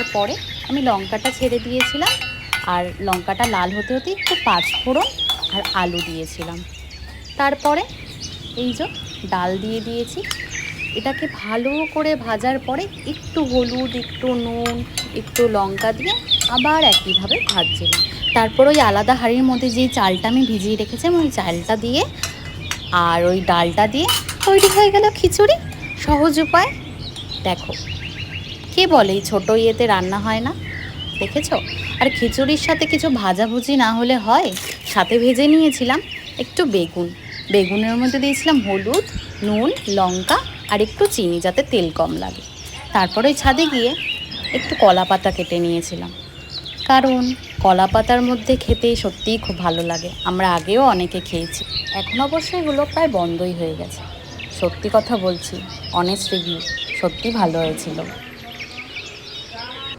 তারপরে আমি লঙ্কাটা ছেড়ে দিয়েছিলাম, আর লঙ্কাটা লাল হতে হতে একটু পাঁচফোড়ন আর আলু দিয়েছিলাম। তারপরে এই যে ডাল দিয়ে দিয়েছি। এটাকে ভালো করে ভাজার পরে একটু হলুদ, একটু নুন, একটু লঙ্কা দিয়ে আবার একইভাবে ভাজছিলাম। তারপর ওই আলাদা হাঁড়ির মধ্যে যেই চালটা আমি ভিজিয়ে রেখেছিলাম ওই চালটা দিয়ে আর ওই ডালটা দিয়ে তৈরি হয়ে গেল খিচুড়ি। সহজ উপায়। দেখো, কে বলে এই ছোটো ইয়েতে রান্না হয় না, দেখেছো? আর খিচুড়ির সাথে কিছু ভাজাভুজি না হলে হয়? সাথে ভেজে নিয়েছিলাম একটু বেগুন। বেগুনের মধ্যে দিয়েছিলাম হলুদ, নুন, লঙ্কা আর একটু চিনি, যাতে তেল কম লাগে। তারপরে ওই ছাদে গিয়ে একটু কলা পাতা কেটে নিয়েছিলাম, কারণ কলা পাতার মধ্যে খেতে সত্যিই খুব ভালো লাগে। আমরা আগেও অনেকে খেয়েছি, এখন অবশ্য এগুলো প্রায় বন্ধই হয়ে গেছে। সত্যি কথা বলছি, অনেস্ট রিভিউ, সত্যি ভালো হয়েছিল।